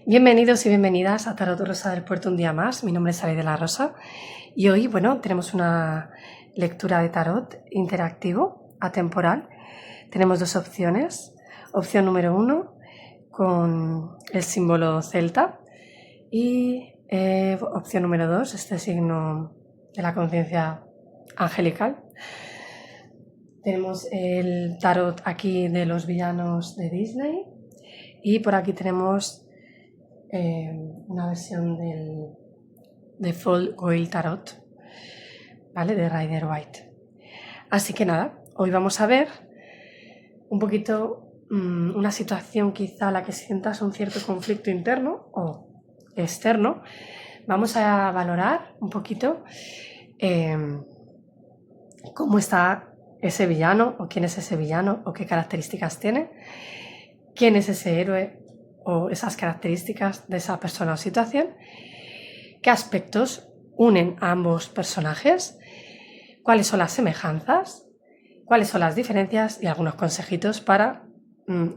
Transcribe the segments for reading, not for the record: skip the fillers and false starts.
Bienvenidos y bienvenidas a Tarot Rosa del Puerto un día más. Mi nombre es Saray de la Rosa y hoy, tenemos una lectura de tarot interactivo, atemporal. Tenemos dos opciones. Opción número 1 con el símbolo celta y opción número 2, este signo de la conciencia angelical. Tenemos el tarot aquí de los villanos de Disney y por aquí tenemos una versión de Full Oil Tarot, ¿vale? De Rider White. Así que nada, hoy vamos a ver un poquito una situación quizá a la que sientas un cierto conflicto interno o externo. Vamos a valorar un poquito cómo está ese villano o quién es ese villano o qué características tiene, quién es ese héroe o esas características de esa persona o situación, qué aspectos unen a ambos personajes, cuáles son las semejanzas, cuáles son las diferencias y algunos consejitos para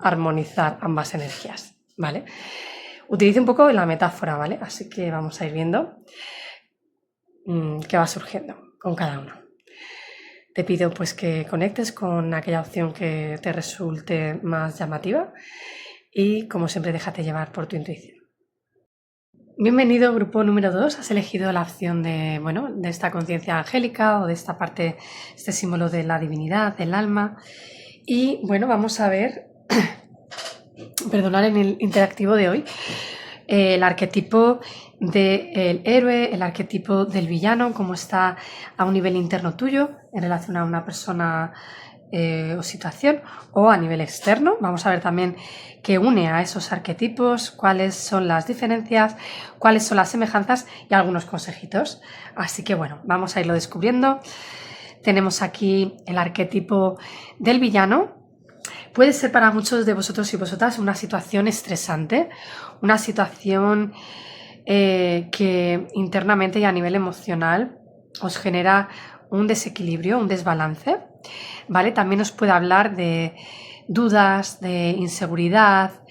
armonizar ambas energías, ¿vale? Utilice un poco la metáfora, ¿vale? Así que vamos a ir viendo qué va surgiendo con cada uno. Te pido pues que conectes con aquella opción que te resulte más llamativa y, como siempre, déjate llevar por tu intuición. Bienvenido, grupo número 2. Has elegido la opción de esta conciencia angélica o de esta parte, este símbolo de la divinidad, del alma. Y vamos a ver, perdonar, en el interactivo de hoy, el arquetipo del héroe, el arquetipo del villano, cómo está a un nivel interno tuyo en relación a una persona o situación, o a nivel externo. Vamos a ver también qué une a esos arquetipos, cuáles son las diferencias, cuáles son las semejanzas y algunos consejitos. Así que vamos a irlo descubriendo. Tenemos aquí el arquetipo del villano. Puede ser para muchos de vosotros y vosotras una situación estresante, una situación que internamente y a nivel emocional os genera un desequilibrio, un desbalance, ¿vale? También os puede hablar de dudas, de inseguridad,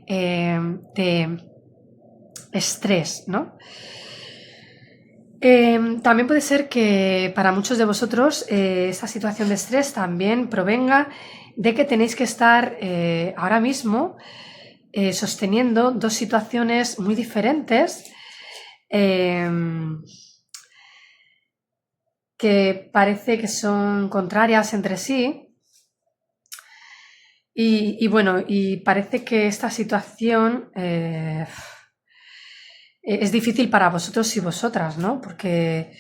de estrés, ¿no? También puede ser que para muchos de vosotros esta situación de estrés también provenga de que tenéis que estar ahora mismo sosteniendo dos situaciones muy diferentes que parece que son contrarias entre sí y parece que esta situación es difícil para vosotros y vosotras, ¿no? Porque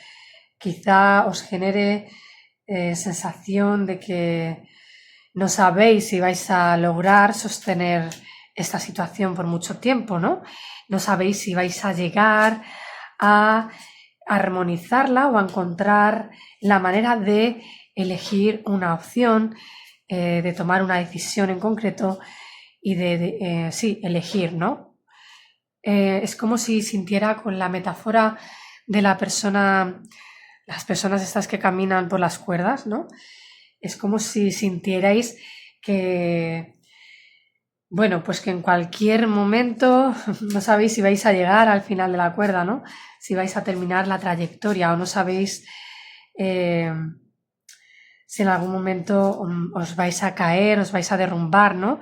quizá os genere sensación de que no sabéis si vais a lograr sostener esta situación por mucho tiempo, ¿no? No sabéis si vais a llegar a armonizarla o a encontrar la manera de elegir una opción, de tomar una decisión en concreto y de elegir, ¿no? Es como si sintiera, con la metáfora de la persona, las personas estas que caminan por las cuerdas, ¿no? Es como si sintierais que, pues que en cualquier momento no sabéis si vais a llegar al final de la cuerda, ¿no? Si vais a terminar la trayectoria o no sabéis si en algún momento os vais a caer, os vais a derrumbar, ¿no?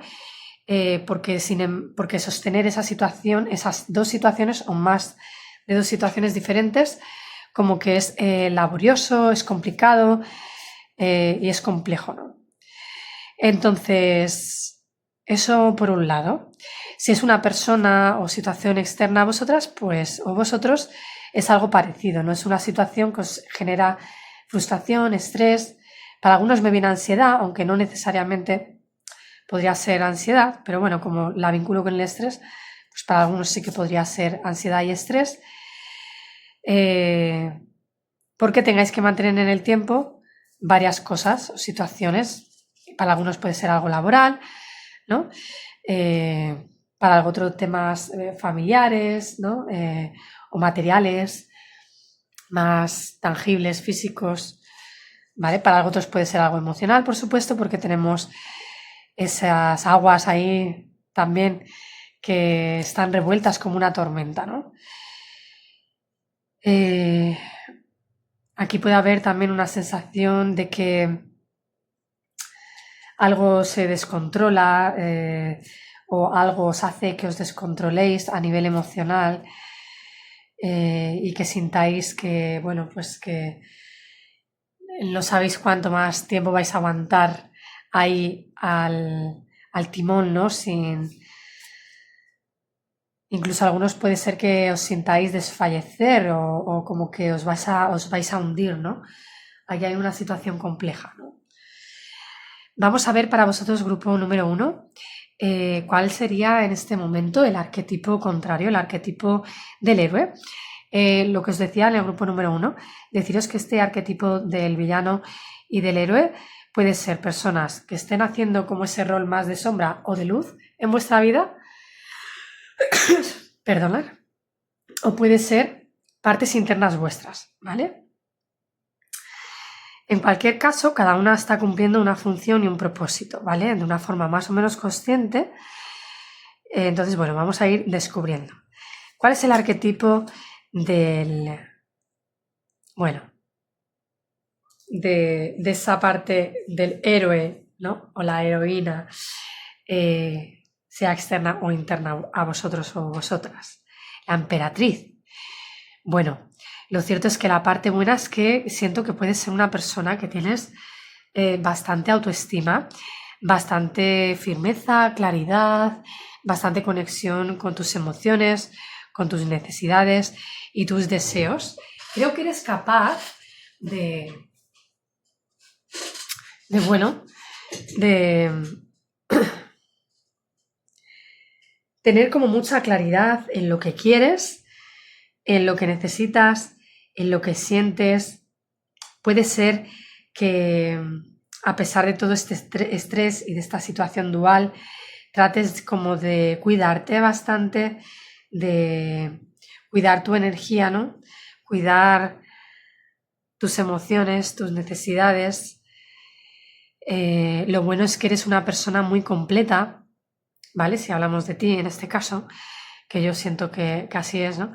Porque sostener esa situación, esas dos situaciones o más de dos situaciones diferentes, como que es laborioso, es complicado y es complejo, ¿no? Entonces, eso por un lado. Si es una persona o situación externa a vosotras, pues, o vosotros, es algo parecido, ¿no? Es una situación que os genera frustración, estrés. Para algunos me viene ansiedad, aunque no necesariamente podría ser ansiedad, pero como la vinculo con el estrés, pues para algunos sí que podría ser ansiedad y estrés. Porque tengáis que mantener en el tiempo varias cosas o situaciones. Para algunos puede ser algo laboral, ¿no? Para algo otro temas familiares, ¿no? O materiales más tangibles, físicos, ¿vale? Para otros puede ser algo emocional, por supuesto, porque tenemos esas aguas ahí también que están revueltas como una tormenta, ¿no? Aquí puede haber también una sensación de que algo se descontrola o algo os hace que os descontroléis a nivel emocional y que sintáis que, bueno, pues que no sabéis cuánto más tiempo vais a aguantar ahí al timón, ¿no? Incluso algunos puede ser que os sintáis desfallecer o como que os vais a hundir, ¿no? Aquí hay una situación compleja, ¿no? Vamos a ver para vosotros, grupo número 1, cuál sería en este momento el arquetipo contrario, el arquetipo del héroe. Lo que os decía en el grupo número 1, deciros que este arquetipo del villano y del héroe puede ser personas que estén haciendo como ese rol más de sombra o de luz en vuestra vida, perdonad, o puede ser partes internas vuestras, ¿vale? En cualquier caso, cada una está cumpliendo una función y un propósito, ¿vale? De una forma más o menos consciente. Entonces, bueno, vamos a ir descubriendo. ¿Cuál es el arquetipo de esa parte del héroe, ¿no? O la heroína, sea externa o interna a vosotros o vosotras? La emperatriz. Bueno, lo cierto es que la parte buena es que siento que puedes ser una persona que tienes bastante autoestima, bastante firmeza, claridad, bastante conexión con tus emociones, con tus necesidades y tus deseos. Creo que eres capaz de tener como mucha claridad en lo que quieres, en lo que necesitas, en lo que sientes. Puede ser que a pesar de todo este estrés y de esta situación dual, trates como de cuidarte bastante, de cuidar tu energía, ¿no? Cuidar tus emociones, tus necesidades. Lo bueno es que eres una persona muy completa, ¿vale? Si hablamos de ti en este caso, que yo siento que así es, ¿no?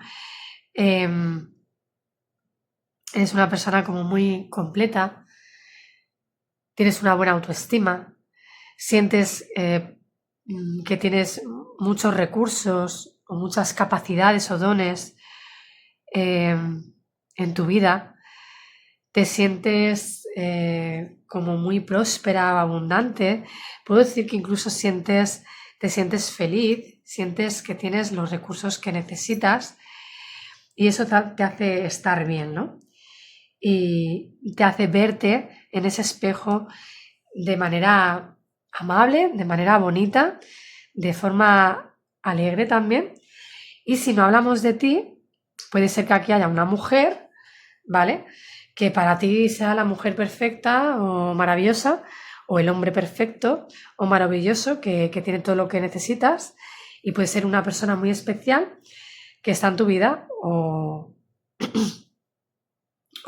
Eres una persona como muy completa, tienes una buena autoestima, sientes que tienes muchos recursos o muchas capacidades o dones en tu vida, te sientes como muy próspera, abundante. Puedo decir que incluso te sientes feliz, sientes que tienes los recursos que necesitas y eso te hace estar bien, ¿no? Y te hace verte en ese espejo de manera amable, de manera bonita, de forma alegre también. Y si no hablamos de ti, puede ser que aquí haya una mujer, ¿vale? Que para ti sea la mujer perfecta o maravillosa, o el hombre perfecto o maravilloso que tiene todo lo que necesitas y puede ser una persona muy especial que está en tu vida o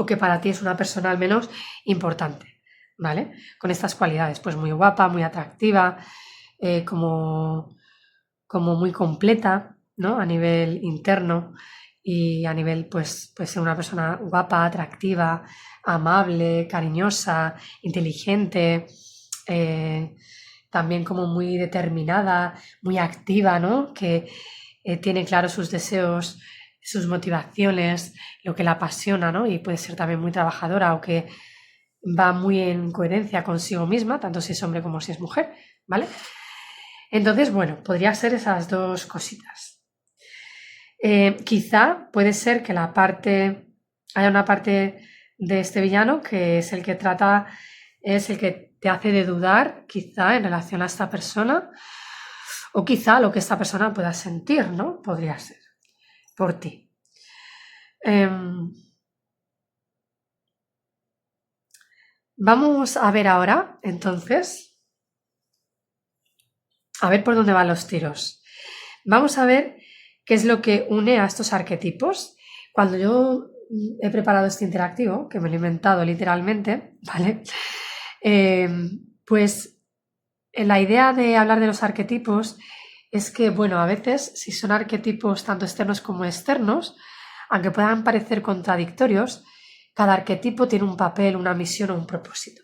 que para ti es una persona al menos importante, ¿vale? Con estas cualidades, pues muy guapa, muy atractiva, como muy completa, ¿no? A nivel interno y a nivel, pues ser una persona guapa, atractiva, amable, cariñosa, inteligente, también como muy determinada, muy activa, ¿no? Que tiene claro sus deseos, sus motivaciones, lo que la apasiona, ¿no? Y puede ser también muy trabajadora o que va muy en coherencia consigo misma, tanto si es hombre como si es mujer, ¿vale? Entonces, bueno, podría ser esas dos cositas. Quizá puede ser que haya una parte de este villano que es el que te hace de dudar, quizá en relación a esta persona, o quizá lo que esta persona pueda sentir, ¿no? Podría ser por ti. Vamos a ver ahora, entonces, a ver por dónde van los tiros. Vamos a ver qué es lo que une a estos arquetipos. Cuando yo he preparado este interactivo, que me lo he inventado literalmente, ¿vale? Pues la idea de hablar de los arquetipos es que, bueno, a veces, si son arquetipos tanto externos como externos, aunque puedan parecer contradictorios, cada arquetipo tiene un papel, una misión o un propósito.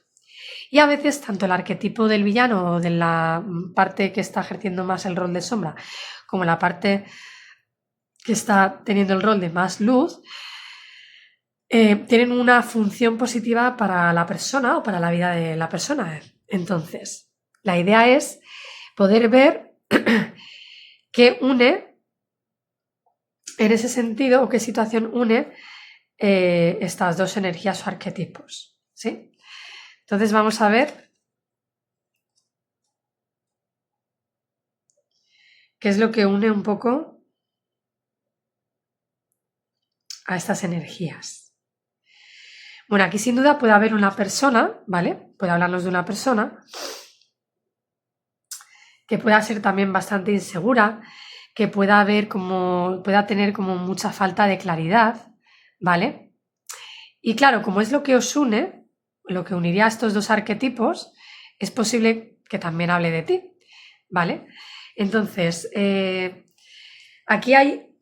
Y a veces, tanto el arquetipo del villano o de la parte que está ejerciendo más el rol de sombra, como la parte que está teniendo el rol de más luz, tienen una función positiva para la persona o para la vida de la persona. Entonces, la idea es poder ver qué une en ese sentido o qué situación une estas dos energías o arquetipos, ¿sí? Entonces vamos a ver qué es lo que une un poco a estas energías. Bueno, aquí sin duda puede haber una persona, ¿vale? Puede hablarnos de una persona que pueda ser también bastante insegura, que pueda tener como mucha falta de claridad, ¿vale? Y claro, como es lo que os une, lo que uniría a estos dos arquetipos, es posible que también hable de ti, ¿vale? Entonces, aquí hay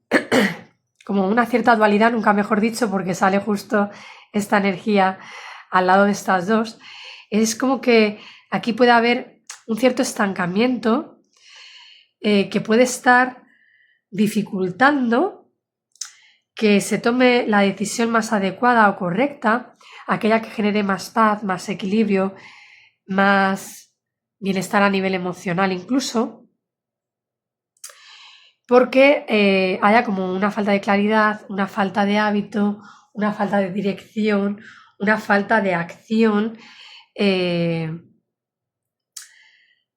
como una cierta dualidad, nunca mejor dicho, porque sale justo esta energía al lado de estas dos. Es como que aquí puede haber un cierto estancamiento que puede estar dificultando que se tome la decisión más adecuada o correcta, aquella que genere más paz, más equilibrio, más bienestar a nivel emocional incluso, porque haya como una falta de claridad, una falta de hábito, una falta de dirección, una falta de acción,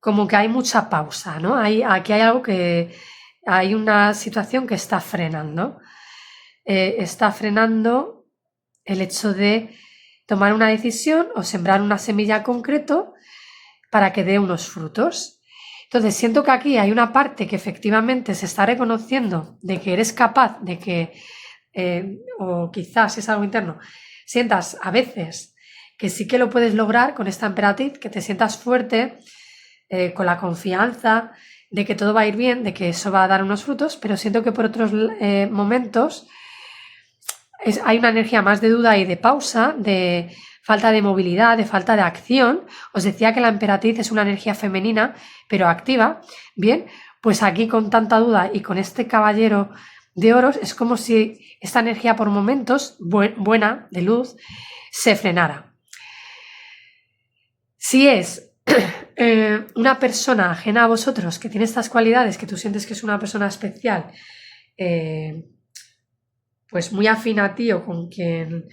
como que hay mucha pausa, ¿no? Aquí hay algo hay una situación que está frenando. Está frenando el hecho de tomar una decisión o sembrar una semilla concreto para que dé unos frutos. Entonces, siento que aquí hay una parte que efectivamente se está reconociendo de que eres capaz de que, o quizás es algo interno, sientas a veces que sí que lo puedes lograr con esta emperatriz, que te sientas fuerte, con la confianza de que todo va a ir bien, de que eso va a dar unos frutos, pero siento que por otros momentos hay una energía más de duda y de pausa, de falta de movilidad, de falta de acción. Os decía que la emperatriz es una energía femenina, pero activa. Bien, pues aquí con tanta duda y con este caballero de oros es como si esta energía por momentos buena, de luz, se frenara. Si es una persona ajena a vosotros que tiene estas cualidades, que tú sientes que es una persona especial, pues muy afín a ti o con quien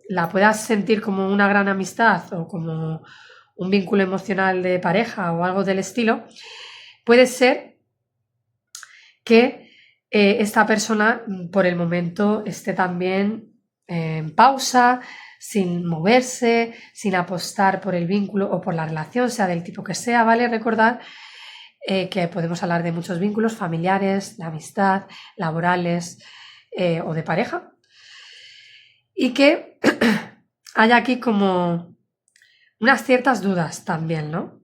la puedas sentir como una gran amistad o como un vínculo emocional de pareja o algo del estilo, puede ser que esta persona por el momento esté también en pausa, sin moverse, sin apostar por el vínculo o por la relación, sea del tipo que sea, ¿vale? Recordad que podemos hablar de muchos vínculos familiares, de amistad, laborales o de pareja, y que hay aquí como unas ciertas dudas también, ¿no?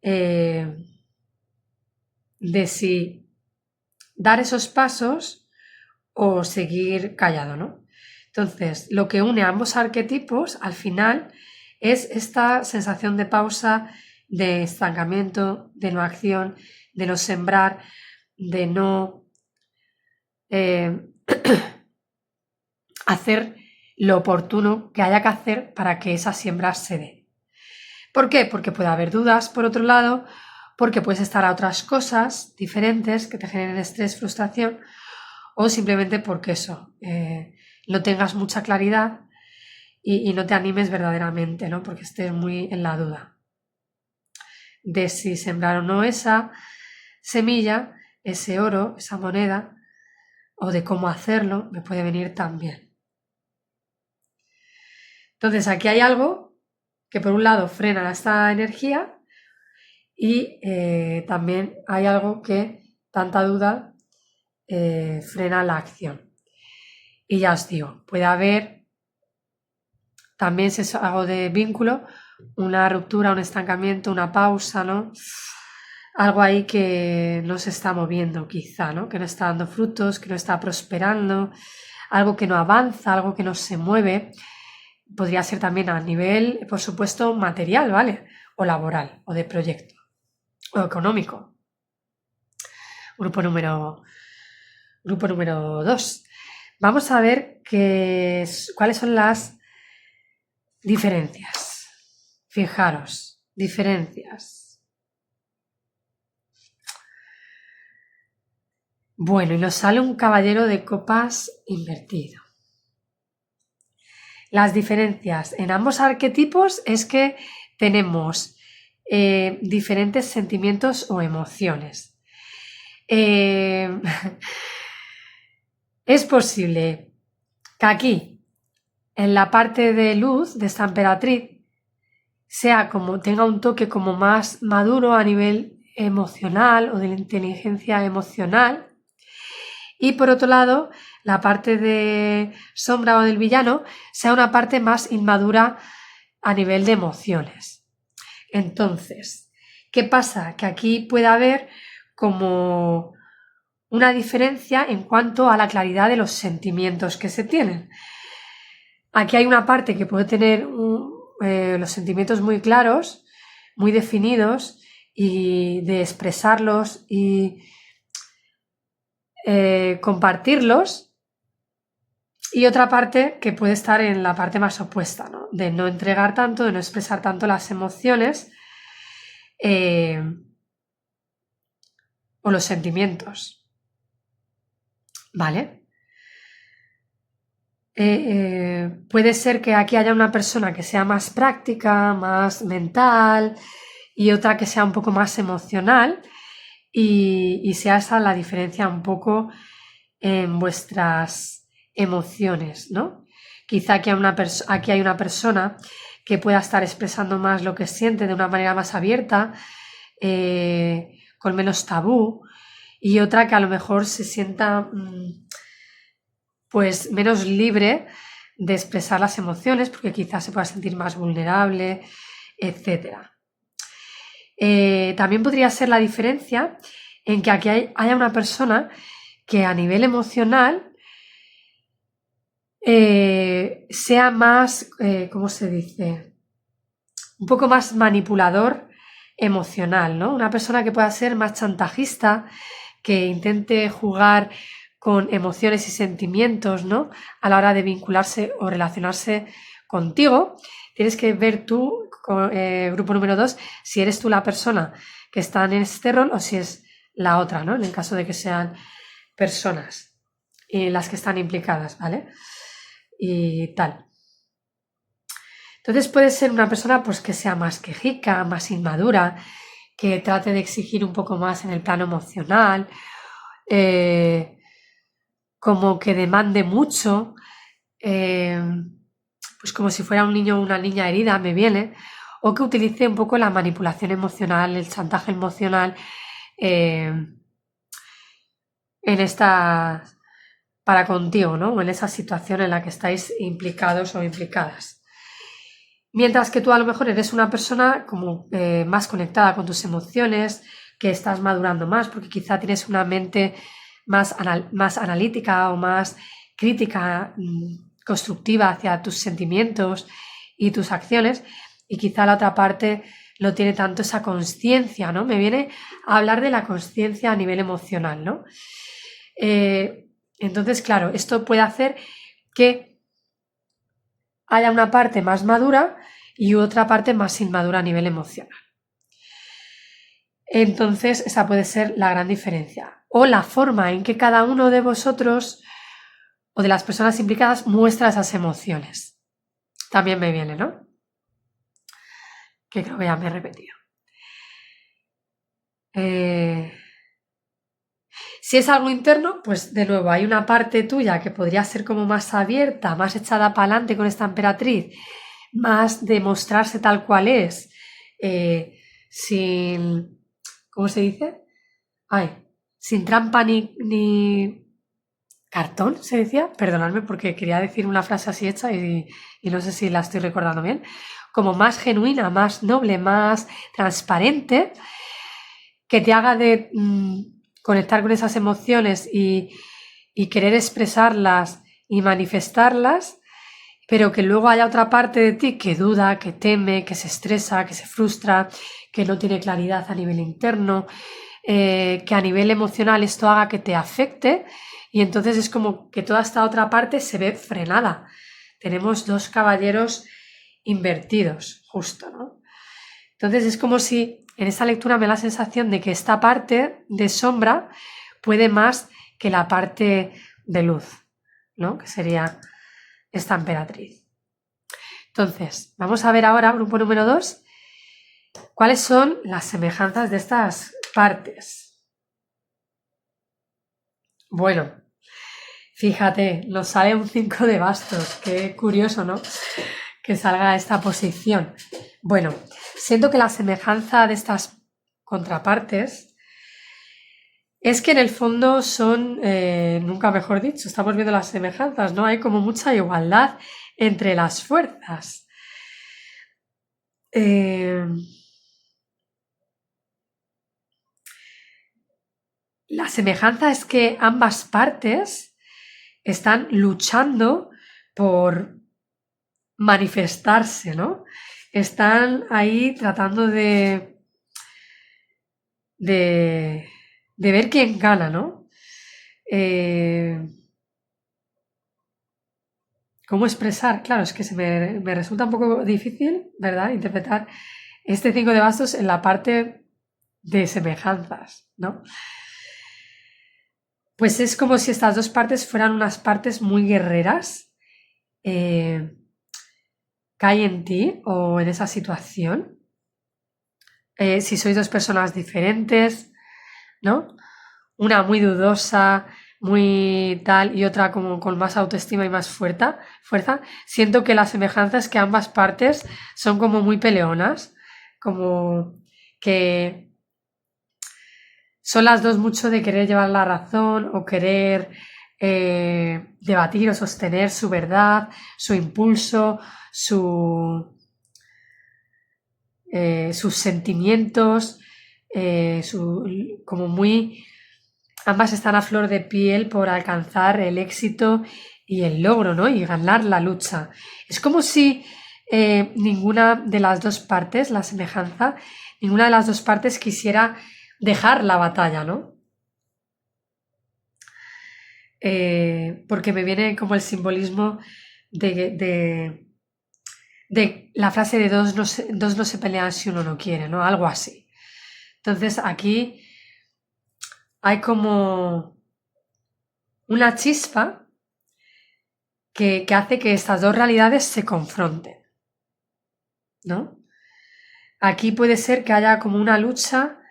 De si dar esos pasos o seguir callado, ¿no? Entonces, lo que une a ambos arquetipos al final es esta sensación de pausa, de estancamiento, de no acción, de no sembrar, de no hacer lo oportuno que haya que hacer para que esa siembra se dé. ¿Por qué? Porque puede haber dudas, por otro lado, porque puedes estar a otras cosas diferentes que te generen estrés, frustración, o simplemente porque eso, no tengas mucha claridad y no te animes verdaderamente, ¿no? Porque estés muy en la duda de si sembrar o no esa semilla, ese oro, esa moneda, o de cómo hacerlo, me puede venir también. Entonces aquí hay algo que por un lado frena esta energía y también hay algo que tanta duda frena la acción. Y ya os digo, puede haber también, si es algo de vínculo, una ruptura, un estancamiento, una pausa, ¿no? algo ahí que no se está moviendo quizá, ¿no? Que no está dando frutos, que no está prosperando, algo que no avanza, algo que no se mueve. Podría ser también a nivel, por supuesto, material, ¿vale? O laboral, o de proyecto, o económico. Grupo número 2. Vamos a ver cuáles son las diferencias. Fijaros, diferencias. Bueno, y nos sale un caballero de copas invertido. Las diferencias en ambos arquetipos es que tenemos diferentes sentimientos o emociones. Es posible que aquí, en la parte de luz de esta emperatriz, tenga un toque como más maduro a nivel emocional o de la inteligencia emocional. Y por otro lado, la parte de sombra o del villano sea una parte más inmadura a nivel de emociones. Entonces, ¿qué pasa? Que aquí puede haber como una diferencia en cuanto a la claridad de los sentimientos que se tienen. Aquí hay una parte que puede tener los sentimientos muy claros, muy definidos, y de expresarlos y compartirlos, y otra parte que puede estar en la parte más opuesta, ¿no? De no entregar tanto, de no expresar tanto las emociones o los sentimientos. ¿Vale? Puede ser que aquí haya una persona que sea más práctica, más mental, y otra que sea un poco más emocional, y sea esa la diferencia un poco en vuestras emociones, ¿no? Quizá aquí hay una persona que pueda estar expresando más lo que siente de una manera más abierta, con menos tabú, y otra que a lo mejor se sienta pues menos libre de expresar las emociones, porque quizás se pueda sentir más vulnerable, etc. También podría ser la diferencia en que aquí haya una persona que a nivel emocional sea más, ¿cómo se dice? Un poco más manipulador emocional, ¿no? Una persona que pueda ser más chantajista, que intente jugar con emociones y sentimientos, ¿no? A la hora de vincularse o relacionarse contigo. Tienes que ver tú, grupo número 2, si eres tú la persona que está en este rol o si es la otra, ¿no? En el caso de que sean personas las que están implicadas, ¿vale? Y tal. Entonces puede ser una persona pues que sea más quejica, más inmadura, que trate de exigir un poco más en el plano emocional, como que demande mucho, pues como si fuera un niño o una niña herida, me viene, o que utilice un poco la manipulación emocional, el chantaje emocional para contigo, ¿no? O en esa situación en la que estáis implicados o implicadas. Mientras que tú a lo mejor eres una persona como más conectada con tus emociones, que estás madurando más, porque quizá tienes una mente más analítica o más crítica, constructiva hacia tus sentimientos y tus acciones, y quizá la otra parte no tiene tanto esa consciencia, ¿no? Me viene a hablar de la consciencia a nivel emocional, ¿no? Entonces, claro, esto puede hacer que haya una parte más madura y otra parte más inmadura a nivel emocional. Entonces, esa puede ser la gran diferencia. O la forma en que cada uno de vosotros o de las personas implicadas muestra esas emociones. También me viene, ¿no? Que creo que ya me he repetido. Si es algo interno, pues de nuevo hay una parte tuya que podría ser como más abierta, más echada para adelante con esta emperatriz, más de mostrarse tal cual es, sin, ¿cómo se dice? Sin trampa ni cartón, se decía. Perdonadme porque quería decir una frase así hecha y no sé si la estoy recordando bien. Como más genuina, más noble, más transparente. que te haga de conectar con esas emociones y querer expresarlas y manifestarlas, pero que luego haya otra parte de ti que duda, que teme, que se estresa, que se frustra, que no tiene claridad a nivel interno, que a nivel emocional esto haga que te afecte, y entonces es como que toda esta otra parte se ve frenada. Tenemos dos caballeros invertidos, justo, ¿no? Entonces es como si en esta lectura me da la sensación de que esta parte de sombra puede más que la parte de luz, ¿no? Que sería esta emperatriz. Entonces, vamos a ver ahora, grupo número 2, cuáles son las semejanzas de estas partes. Bueno, fíjate, nos sale un 5 de bastos, qué curioso, ¿no? Que salga esta posición. Bueno, siento que la semejanza de estas contrapartes es que en el fondo son, nunca mejor dicho, estamos viendo las semejanzas, ¿no? Hay como mucha igualdad entre las fuerzas. La semejanza es que ambas partes están luchando por manifestarse, ¿no? Están ahí tratando de ver quién gana, ¿no? ¿Cómo expresar? Claro, es que me resulta un poco difícil, ¿verdad? Interpretar este 5 de bastos en la parte de semejanzas, ¿no? Pues es como si estas dos partes fueran unas partes muy guerreras. ¿Cae en ti o en esa situación? Si sois dos personas diferentes, ¿no? Una muy dudosa, muy tal, y otra como con más autoestima y más fuerza, siento que la semejanza es que ambas partes son como muy peleonas, como que son las dos mucho de querer llevar la razón o querer debatir o sostener su verdad, su impulso, sus sentimientos, como muy... Ambas están a flor de piel por alcanzar el éxito y el logro, ¿no? Y ganar la lucha. Es como si ninguna de las dos partes, la semejanza, ninguna de las dos partes quisiera dejar la batalla, ¿no? Porque me viene como el simbolismo de la frase de dos no se pelean si uno no quiere, ¿no? Algo así. Entonces aquí hay como una chispa que hace que estas dos realidades se confronten, ¿no? Aquí puede ser que haya como una lucha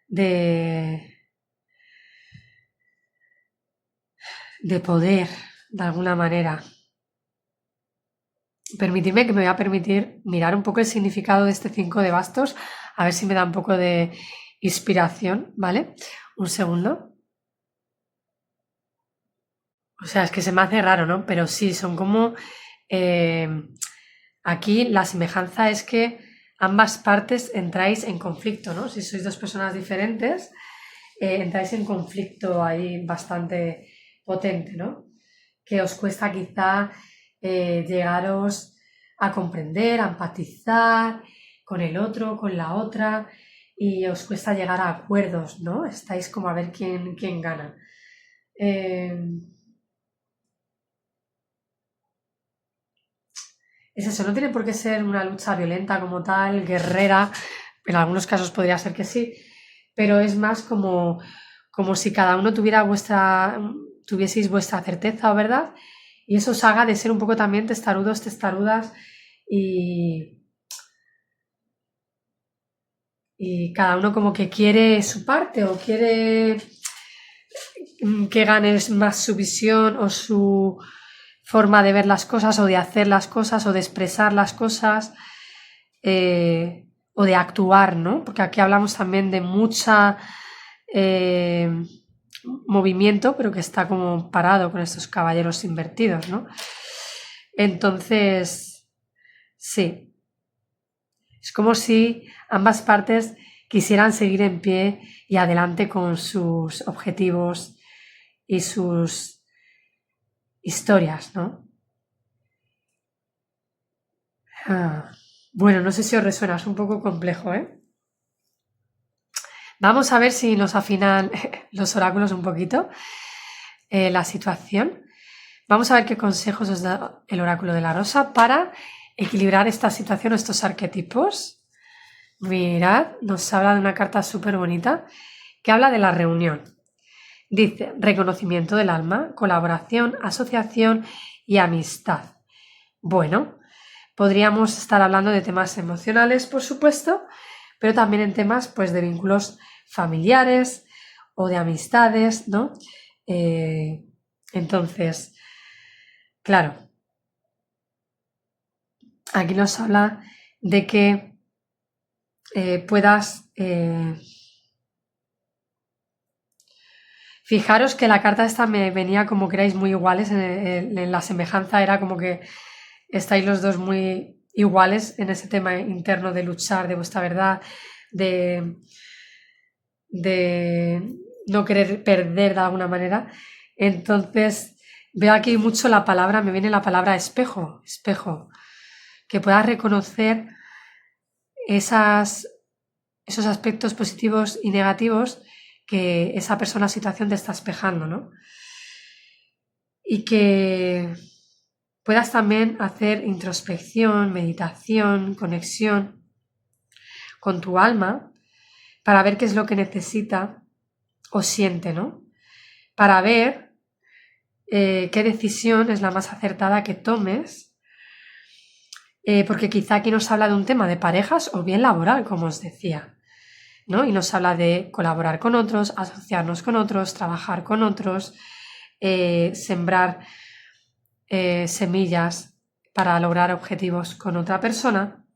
de poder, de alguna manera. Permitidme que me voy a permitir mirar un poco el significado de este 5 de bastos, a ver si me da un poco de inspiración, ¿vale? Un segundo. O sea, es que se me hace raro, ¿no? Pero sí, son como... aquí la semejanza es que ambas partes entráis en conflicto, ¿no? Si sois dos personas diferentes, entráis en conflicto ahí bastante potente, ¿no? Que os cuesta quizá llegaros a comprender, a empatizar con el otro, con la otra, y os cuesta llegar a acuerdos, ¿no? Estáis como a ver quién gana. Es eso, no tiene por qué ser una lucha violenta como tal, guerrera, en algunos casos podría ser que sí, pero es más como si cada uno tuvieseis vuestra certeza o verdad, y eso os haga de ser un poco también testarudos, testarudas, y cada uno como que quiere su parte o quiere que ganes más su visión o su forma de ver las cosas o de hacer las cosas o de expresar las cosas o de actuar, ¿no? Porque aquí hablamos también de mucha movimiento, pero que está como parado con estos caballeros invertidos, ¿no? Entonces, sí, es como si ambas partes quisieran seguir en pie y adelante con sus objetivos y sus historias, ¿no? Bueno, no sé si os resuena, es un poco complejo, ¿eh? Vamos a ver si nos afinan los oráculos un poquito la situación. Vamos a ver qué consejos os da el oráculo de la rosa para equilibrar esta situación, estos arquetipos. Mirad, nos habla de una carta súper bonita que habla de la reunión. Dice, reconocimiento del alma, colaboración, asociación y amistad. Bueno, podríamos estar hablando de temas emocionales, por supuesto, pero también en temas pues, de vínculos familiares o de amistades, ¿no? Entonces, claro, aquí nos habla de que puedas... Fijaros que la carta esta me venía como que erais muy iguales, en la semejanza era como que estáis los dos muy iguales en ese tema interno de luchar de vuestra verdad, de no querer perder de alguna manera. Entonces veo aquí mucho la palabra, me viene la palabra espejo, que puedas reconocer esos aspectos positivos y negativos que esa persona o situación te está espejando, ¿no? Y que puedas también hacer introspección, meditación, conexión con tu alma para ver qué es lo que necesita o siente, ¿no? Para ver qué decisión es la más acertada que tomes, porque quizá aquí nos habla de un tema de parejas o bien laboral, como os decía, ¿no? Y nos habla de colaborar con otros, asociarnos con otros, trabajar con otros, sembrar semillas para lograr objetivos con otra persona.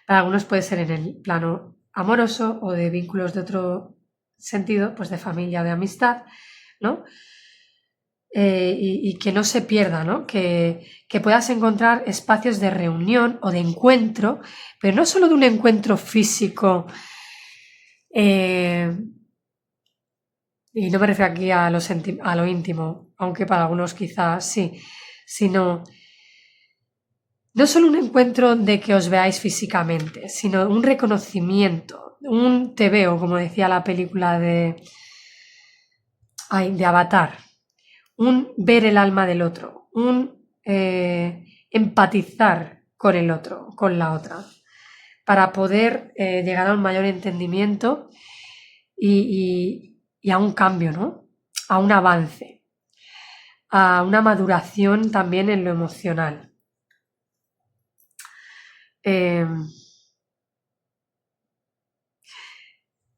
Para algunos puede ser en el plano amoroso o de vínculos de otro sentido, pues de familia, de amistad, ¿no? Y que no se pierda, ¿no? Que puedas encontrar espacios de reunión o de encuentro, pero no solo de un encuentro físico, y no me refiero aquí a lo íntimo, aunque para algunos quizás sí, sino no solo un encuentro de que os veáis físicamente, sino un reconocimiento, un te veo, como decía la película de Avatar, un ver el alma del otro, un empatizar con el otro, con la otra, para poder llegar a un mayor entendimiento y a un cambio, ¿no? A un avance, a una maduración también en lo emocional.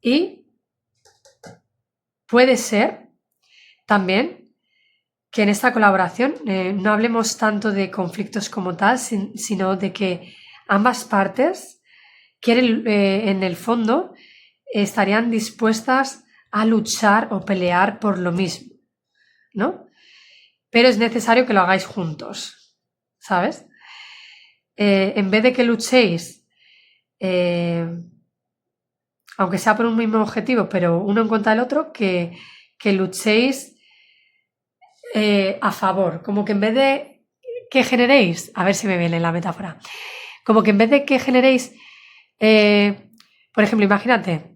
Y puede ser también que en esta colaboración no hablemos tanto de conflictos como tal, sino de que ambas partes quieren, en el fondo, estarían dispuestas a luchar o pelear por lo mismo, ¿no? Pero es necesario que lo hagáis juntos, ¿sabes? En vez de que luchéis, aunque sea por un mismo objetivo, pero uno en contra del otro, que luchéis a favor, como que en vez de que generéis, a ver si me viene la metáfora, como que en vez de que generéis, por ejemplo, imagínate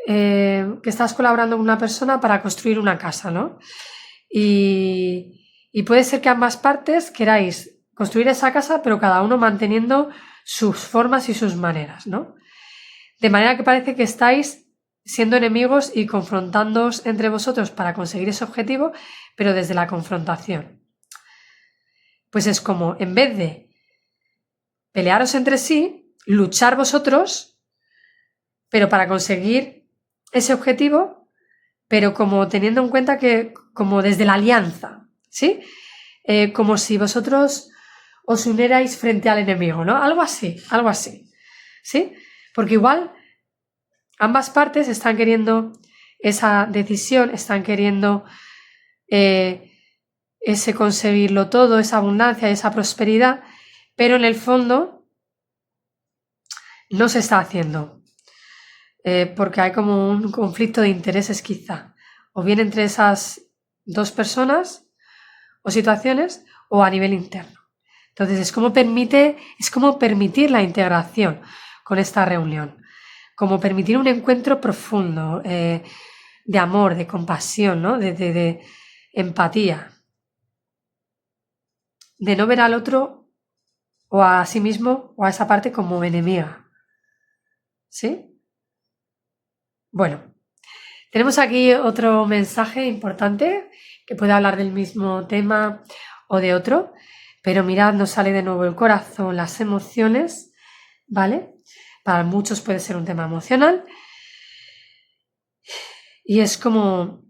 que estás colaborando con una persona para construir una casa, ¿no? Y puede ser que ambas partes queráis construir esa casa, pero cada uno manteniendo sus formas y sus maneras, ¿no? De manera que parece que estáis siendo enemigos y confrontándoos entre vosotros para conseguir ese objetivo, pero desde la confrontación. Pues es como, en vez de pelearos entre sí, luchar vosotros, pero para conseguir ese objetivo, pero como teniendo en cuenta que, como desde la alianza, ¿sí? Como si vosotros os unierais frente al enemigo, ¿no? Algo así, ¿sí? Porque igual ambas partes están queriendo esa decisión, están queriendo ese conseguirlo todo, esa abundancia, esa prosperidad, pero en el fondo no se está haciendo, porque hay como un conflicto de intereses quizá, o bien entre esas dos personas o situaciones o a nivel interno. Entonces es como permitir la integración con esta reunión, como permitir un encuentro profundo, de amor, de compasión, ¿no? de empatía, de no ver al otro o a sí mismo o a esa parte como enemiga. ¿Sí? Bueno, tenemos aquí otro mensaje importante que puede hablar del mismo tema o de otro, pero mirad, nos sale de nuevo el corazón, las emociones, ¿vale? Para muchos puede ser un tema emocional y es como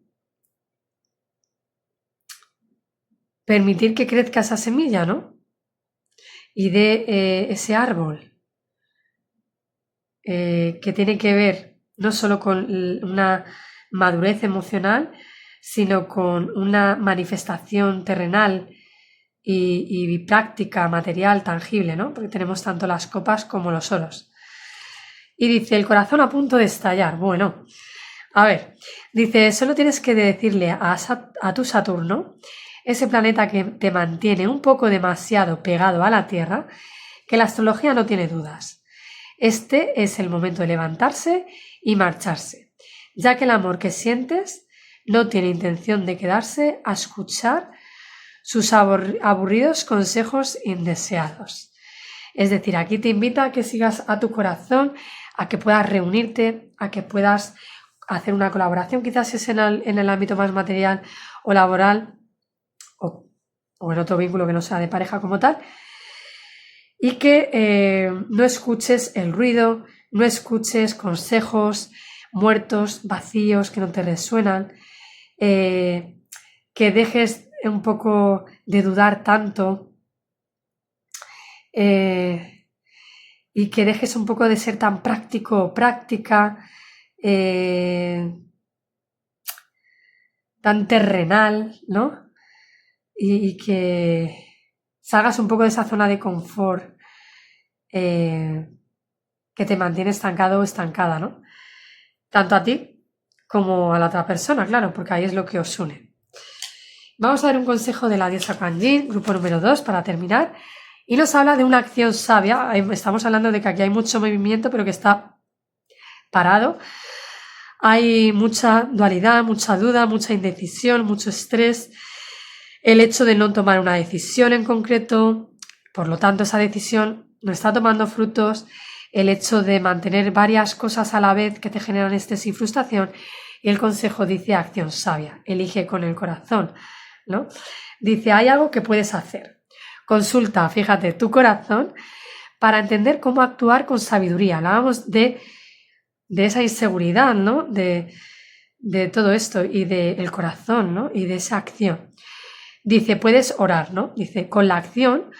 permitir que crezca esa semilla, ¿no? Y de ese árbol que tiene que ver no solo con una madurez emocional, sino con una manifestación terrenal y práctica, material, tangible, ¿no? Porque tenemos tanto las copas como los oros. Y dice, el corazón a punto de estallar. Bueno, a ver, dice, solo tienes que decirle a tu Saturno, ese planeta que te mantiene un poco demasiado pegado a la Tierra, que la astrología no tiene dudas. Este es el momento de levantarse y marcharse, ya que el amor que sientes no tiene intención de quedarse a escuchar sus aburridos consejos indeseados. Es decir, aquí te invita a que sigas a tu corazón, a que puedas reunirte, a que puedas hacer una colaboración, quizás es en el ámbito más material o laboral o en otro vínculo que no sea de pareja como tal, y que no escuches el ruido, no escuches consejos muertos, vacíos, que no te resuenan, que dejes un poco de dudar tanto y que dejes un poco de ser tan práctico o práctica, tan terrenal, ¿no? Y que salgas un poco de esa zona de confort que te mantiene estancado o estancada, ¿no? Tanto a ti como a la otra persona, claro, porque ahí es lo que os une. Vamos a ver un consejo de la diosa Kuan Yin, grupo número 2, para terminar. Y nos habla de una acción sabia. Estamos hablando de que aquí hay mucho movimiento, pero que está parado. Hay mucha dualidad, mucha duda, mucha indecisión, mucho estrés. El hecho de no tomar una decisión en concreto, por lo tanto esa decisión no está tomando frutos. El hecho de mantener varias cosas a la vez que te generan estrés y frustración. Y el consejo dice acción sabia, elige con el corazón, ¿no? Dice, hay algo que puedes hacer. Consulta, fíjate, tu corazón para entender cómo actuar con sabiduría. Hablábamos de esa inseguridad, ¿no? De todo esto y del corazón, ¿no? Y de esa acción. Dice, puedes orar, ¿no? Dice, con la acción,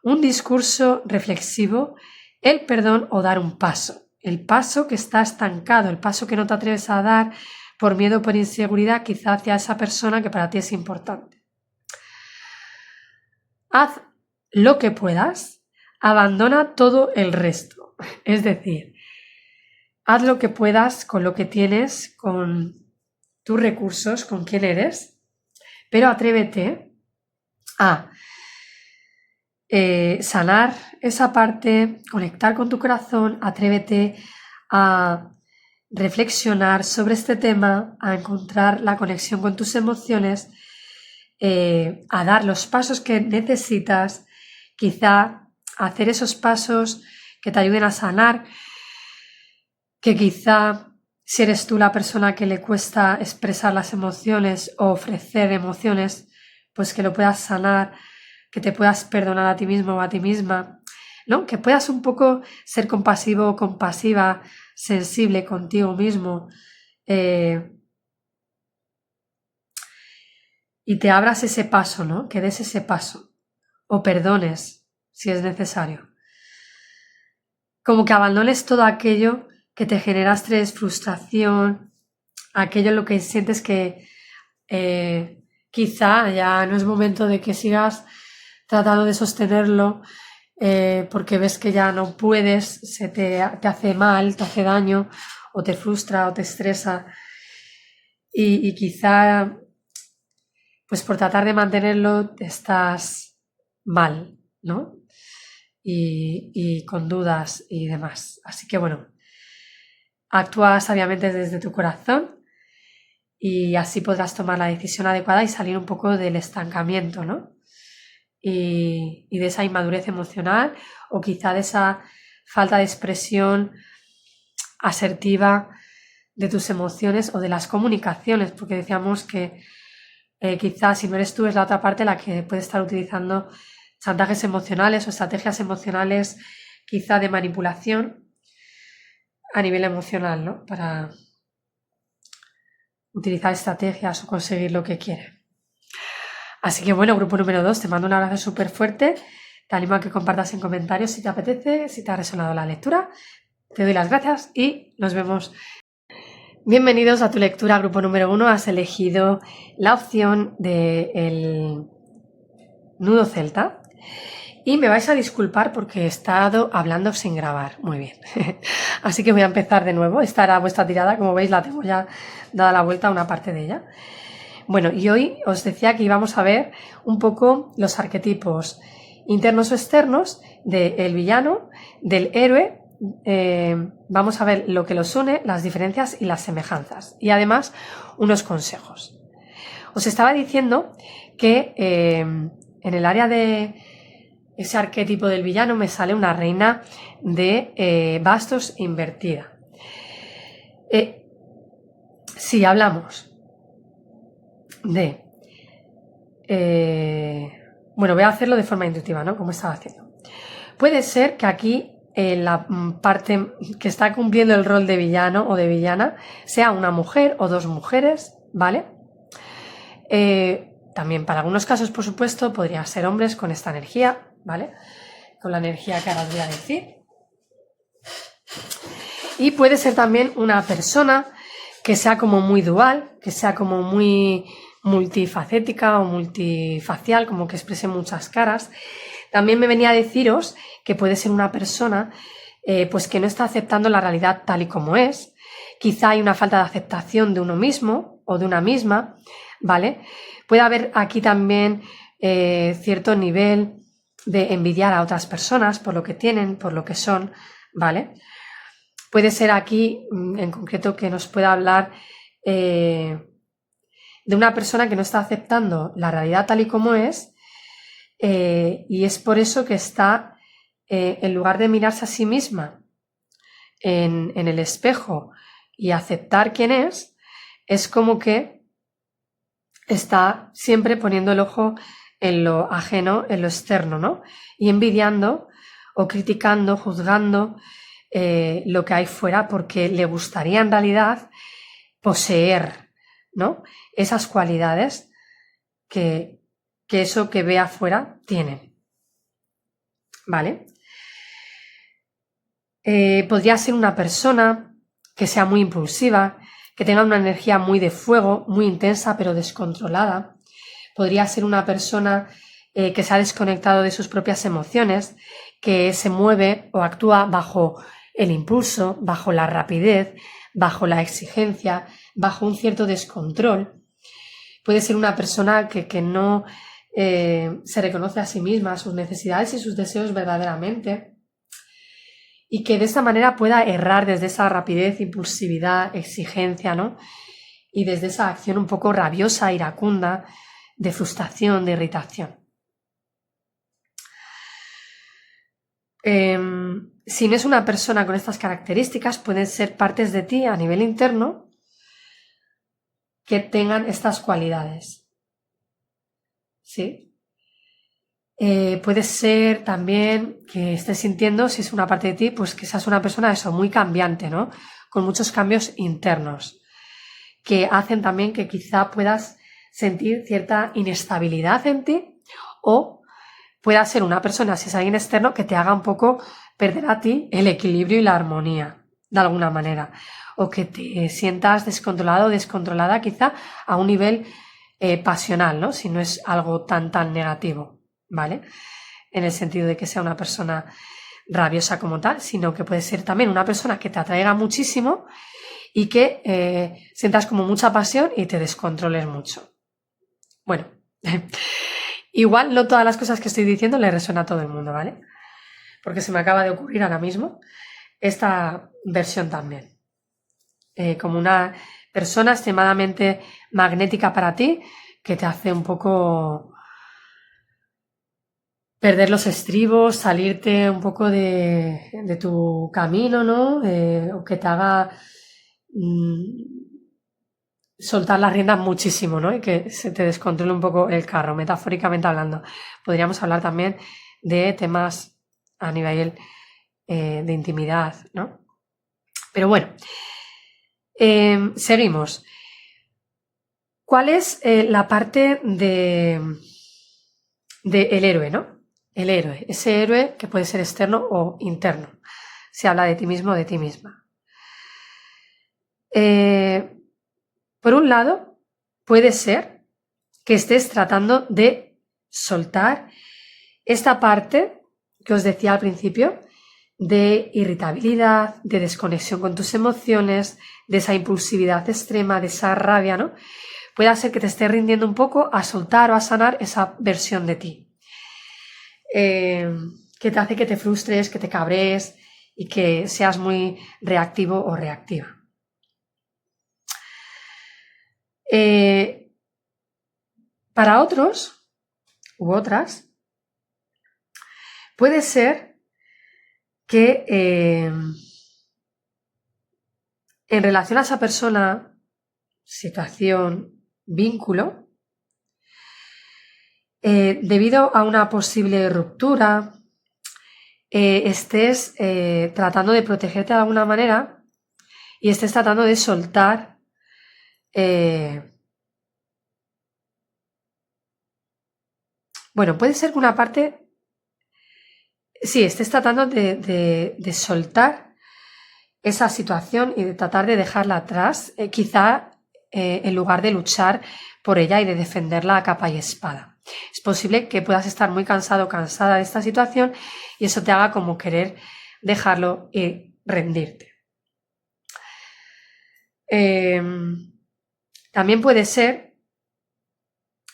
un discurso reflexivo, el perdón o dar un paso. El paso que está estancado, el paso que no te atreves a dar por miedo o por inseguridad, quizá hacia esa persona que para ti es importante. Haz lo que puedas, abandona todo el resto. Es decir, haz lo que puedas con lo que tienes, con tus recursos, con quién eres, pero atrévete a sanar esa parte, conectar con tu corazón, atrévete a reflexionar sobre este tema, a encontrar la conexión con tus emociones, a dar los pasos que necesitas, quizá hacer esos pasos que te ayuden a sanar, que quizá si eres tú la persona que le cuesta expresar las emociones o ofrecer emociones, pues que lo puedas sanar, que te puedas perdonar a ti mismo o a ti misma, ¿no? Que puedas un poco ser compasivo o compasiva, sensible contigo mismo, y te abras ese paso, ¿no? Que des ese paso o perdones si es necesario. Como que abandones todo aquello que te genera estrés, frustración, aquello en lo que sientes que quizá ya no es momento de que sigas tratando de sostenerlo porque ves que ya no puedes, te hace mal, te hace daño, o te frustra o te estresa, y quizá pues por tratar de mantenerlo estás mal, ¿no? Y con dudas y demás. Así que bueno, actúa sabiamente desde tu corazón y así podrás tomar la decisión adecuada y salir un poco del estancamiento, ¿no? Y de esa inmadurez emocional o quizá de esa falta de expresión asertiva de tus emociones o de las comunicaciones, porque decíamos que quizás si no eres tú es la otra parte la que puede estar utilizando chantajes emocionales o estrategias emocionales quizá de manipulación a nivel emocional, ¿no? Para utilizar estrategias o conseguir lo que quiere. Así que bueno, grupo número 2, te mando un abrazo súper fuerte, te animo a que compartas en comentarios si te apetece, si te ha resonado la lectura, te doy las gracias y nos vemos. Bienvenidos a tu lectura, grupo número 1, has elegido la opción del nudo celta y me vais a disculpar porque he estado hablando sin grabar, muy bien, así que voy a empezar de nuevo, esta era vuestra tirada, como veis la tengo ya dada la vuelta a una parte de ella. Bueno, y hoy os decía que íbamos a ver un poco los arquetipos internos o externos del villano, del héroe. Vamos a ver lo que los une, las diferencias y las semejanzas. Y además, unos consejos. Os estaba diciendo que en el área de ese arquetipo del villano me sale una reina de bastos invertida. Si hablamos de... bueno, voy a hacerlo de forma intuitiva, ¿no? Como estaba haciendo. Puede ser que aquí la parte que está cumpliendo el rol de villano o de villana sea una mujer o dos mujeres, ¿vale? También para algunos casos, por supuesto, podrían ser hombres con esta energía, ¿vale? Con la energía que ahora os voy a decir. Y puede ser también una persona que sea como muy dual, que sea como muy multifacética o multifacial, como que exprese muchas caras. También me venía a deciros que puede ser una persona pues que no está aceptando la realidad tal y como es. Quizá hay una falta de aceptación de uno mismo o de una misma, ¿vale? Puede haber aquí también cierto nivel de envidiar a otras personas por lo que tienen, por lo que son, ¿vale? Puede ser aquí en concreto que nos pueda hablar de una persona que no está aceptando la realidad tal y como es y es por eso que está, en lugar de mirarse a sí misma en el espejo y aceptar quién es como que está siempre poniendo el ojo en lo ajeno, en lo externo, ¿no? Y envidiando o criticando, juzgando lo que hay fuera porque le gustaría en realidad poseer, ¿no? Esas cualidades que eso que ve afuera tiene, ¿vale? Podría ser una persona que sea muy impulsiva, que tenga una energía muy de fuego, muy intensa pero descontrolada. Podría ser una persona que se ha desconectado de sus propias emociones, que se mueve o actúa bajo el impulso, bajo la rapidez, bajo la exigencia, bajo un cierto descontrol. Puede ser una persona que no se reconoce a sí misma, sus necesidades y sus deseos verdaderamente, y que de esta manera pueda errar desde esa rapidez, impulsividad, exigencia, ¿no? Y desde esa acción un poco rabiosa, iracunda, de frustración, de irritación. Si no es una persona con estas características, pueden ser partes de ti a nivel interno que tengan estas cualidades. ¿Sí? Puede ser también que estés sintiendo, si es una parte de ti, pues que seas una persona eso, muy cambiante, ¿no? Con muchos cambios internos, que hacen también que quizá puedas sentir cierta inestabilidad en ti o pueda ser una persona, si es alguien externo, que te haga un poco perder a ti el equilibrio y la armonía, de alguna manera, o que te sientas descontrolado o descontrolada quizá a un nivel pasional, ¿no? Si no es algo tan negativo, ¿vale? en el sentido de que sea una persona rabiosa como tal, sino que puede ser también una persona que te atraiga muchísimo y que sientas como mucha pasión y te descontroles mucho. Bueno, igual no todas las cosas que estoy diciendo le resuena a todo el mundo, ¿vale? Porque se me acaba de ocurrir ahora mismo esta versión también. Como una persona extremadamente magnética para ti, que te hace un poco perder los estribos, salirte un poco de tu camino, ¿no? O que te haga soltar las riendas muchísimo, ¿no? Y que se te descontrole un poco el carro, metafóricamente hablando. Podríamos hablar también de temas a nivel de intimidad, ¿no? Pero bueno, seguimos. ¿Cuál es la parte de el héroe, ¿no? El héroe, ese héroe que puede ser externo o interno. Se habla de ti mismo o de ti misma. Por un lado, puede ser que estés tratando de soltar esta parte que os decía al principio de irritabilidad, de desconexión con tus emociones, de esa impulsividad extrema, de esa rabia, ¿no? Puede ser que te estés rindiendo un poco a soltar o a sanar esa versión de ti. Que te hace que te frustres, que te cabrees y que seas muy reactivo o reactiva. Para otros u otras, puede ser que en relación a esa persona, situación, vínculo, debido a una posible ruptura, estés tratando de protegerte de alguna manera y estés tratando de soltar bueno, puede ser que una parte sí, estés tratando de soltar esa situación y de tratar de dejarla atrás, quizá en lugar de luchar por ella y de defenderla a capa y espada. Es posible que puedas estar muy cansado o cansada de esta situación y eso te haga como querer dejarlo y rendirte. También puede ser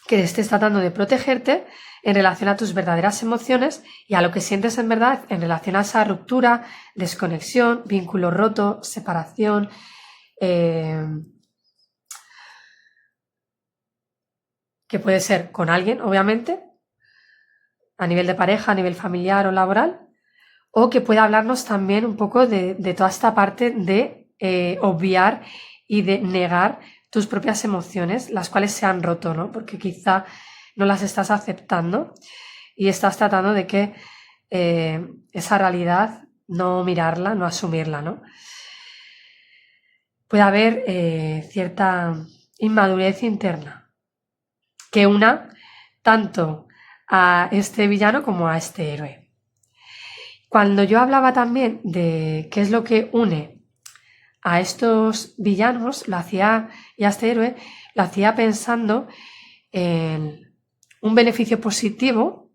que estés tratando de protegerte en relación a tus verdaderas emociones y a lo que sientes en verdad en relación a esa ruptura, desconexión, vínculo roto, separación, que puede ser con alguien, obviamente, a nivel de pareja, a nivel familiar o laboral, o que puede hablarnos también un poco de toda esta parte de obviar y de negar tus propias emociones, las cuales se han roto, ¿no? Porque quizá no las estás aceptando y estás tratando de que esa realidad no mirarla, no asumirla, ¿no? Puede haber cierta inmadurez interna que una tanto a este villano como a este héroe. Cuando yo hablaba también de qué es lo que une a estos villanos, lo hacía, y a este héroe, lo hacía pensando en un beneficio positivo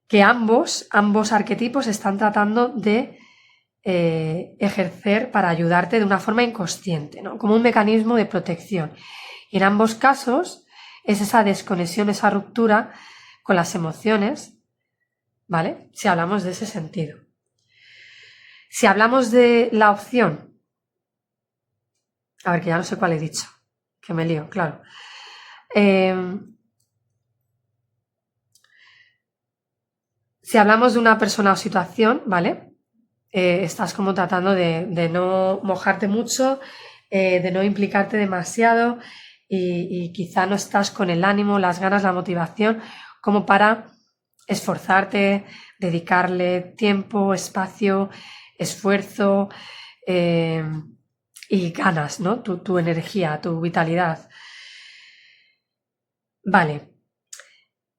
que ambos arquetipos están tratando de ejercer para ayudarte de una forma inconsciente, ¿no? Como un mecanismo de protección. Y en ambos casos es esa desconexión, esa ruptura con las emociones, ¿vale? Si hablamos de ese sentido. Si hablamos de la opción, a ver, que ya no sé cuál he dicho, que me lío, claro. Si hablamos de una persona o situación, ¿vale? Estás como tratando de no mojarte mucho, de no implicarte demasiado y quizá no estás con el ánimo, las ganas, la motivación como para esforzarte, dedicarle tiempo, espacio, esfuerzo y ganas, ¿no? Tu energía, tu vitalidad. Vale.